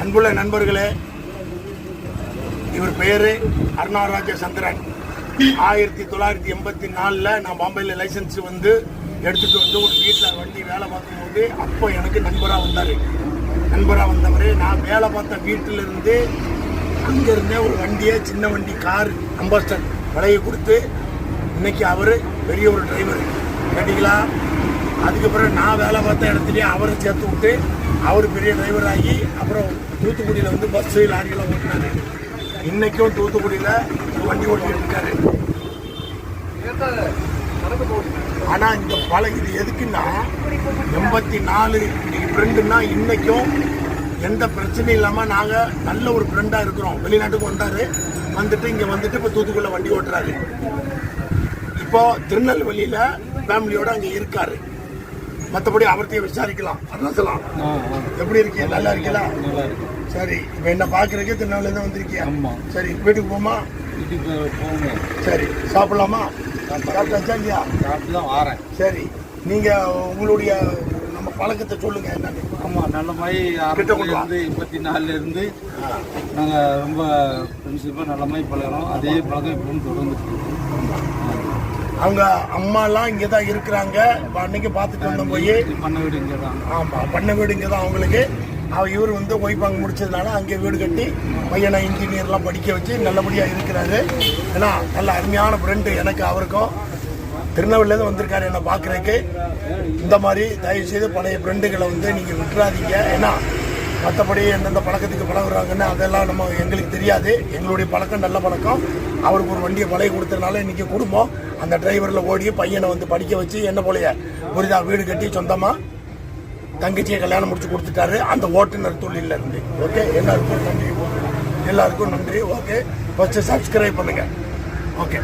அன்புள்ள நண்பர்களே, இவர் பேரு அருணாராஜ சந்திரன். 1984 நான் பாம்பேல லைசன்ஸ் எடுத்துட்டு ஒரு வீட்டில் வண்டி வேலை பார்க்கும்போது அப்போ எனக்கு நண்பராக வந்தார். நண்பராக வந்தவரே நான் வேலை பார்த்த வீட்டிலிருந்து அங்கேருந்தே ஒரு வண்டியை, சின்ன வண்டி, கார் அம்பாஸ்டர் விலையை கொடுத்து இன்னைக்கு அவர் பெரிய ஒரு டிரைவர் கேட்டிங்களா. அதுக்கப்புறம் நான் வேலை பார்த்த இடத்துலையே அவரை சேர்த்து விட்டு அவர் பெரிய டிரைவர் ஆகி அப்புறம் தூத்துக்குடியில் பஸ்ஸு லாரியெல்லாம் ஓட்டினாரு. இன்னைக்கும் தூத்துக்குடியில் வண்டி ஓட்டிட்டு இருக்காரு. ஆனால் இந்த இது எதுக்குன்னா 84 இன்னைக்கு ஃப்ரெண்டுன்னா இன்னைக்கும் எந்த பிரச்சனையும் இல்லாமல் நாங்கள் நல்ல ஒரு ஃப்ரெண்டாக இருக்கிறோம். வெளிநாட்டுக்கு வந்துட்டு இங்கே இப்போ தூத்துக்குடியில் வண்டி ஓட்டுறாரு. இப்போ திருநெல்வேலியில் ஃபேமிலியோட அங்கே இருக்காரு. மற்றபடி அவர்த்தையும் விசாரிக்கலாம். அருணாச்சலம் எப்படி இருக்கீங்க? நல்லா இருக்கீங்களா? சரி, இப்போ என்ன பார்க்குறதுக்கு திருநெல்வேலியில் தான் வந்திருக்கியா? சரி, வீட்டுக்கு போமா? சரி, சாப்பிடலாமா? சாப்பிட்டாச்சா இல்லையா? வரேன். சரி, நீங்கள் உங்களுடைய நம்ம பழக்கத்தை சொல்லுங்க. என்னன்னு? ஆமாம், நல்ல மாதிரி 84 நாங்கள் ரொம்ப ஃப்ரெண்ட்ஷிப்பாக நல்ல மாதிரி பழகிறோம். அதே பழக்கம் இப்பவும் தொடர்ந்து. அவங்க அம்மாலாம் இங்கே தான் இருக்கிறாங்க. அன்னைக்கு பார்த்துட்டு வந்தோம் போய். பண்ண வீடு இங்கே தான். ஆமாம், பண்ண வீடு இங்கே தான் அவங்களுக்கு. இவர் ஒய்ஃப் அங்கே முடிச்சதுனால அங்கே வீடு கட்டி பையனை இன்ஜினியர்லாம் படிக்க வச்சு நல்லபடியாக இருக்கிறாரு. ஏன்னா நல்ல அருமையான ஃப்ரெண்டு எனக்கு. அவருக்கும் திருநெல்வேலியிலேருந்து வந்திருக்காரு என்னை பார்க்குறதுக்கு. இந்த மாதிரி தயவுசெய்து பழைய ஃப்ரெண்டுகளை நீங்கள் விட்டுறாதீங்க. ஏன்னா மற்றபடி எந்தெந்த பழக்கத்துக்கு பழகுறாங்கன்னு அதெல்லாம் எங்களுக்கு தெரியாது. எங்களுடைய பழக்கம் நல்ல பழக்கம். அவருக்கு ஒரு வண்டியை பழைய கொடுத்ததுனால இன்றைக்கி குடும்பம் அந்த டிரைவரில் ஓடி பையனை படிக்க வச்சு என்ன போலைய புரிதா வீடு கட்டி சொந்தமாக தங்கச்சியை கல்யாணம் முடிச்சு கொடுத்துட்டாரு அந்த ஓட்டுநர் தொழில இருந்து. ஓகே, எல்லாருக்கும் நன்றி. ஓகே, ஃபர்ஸ்ட் சப்ஸ்கிரைப் பண்ணுங்க. ஓகே.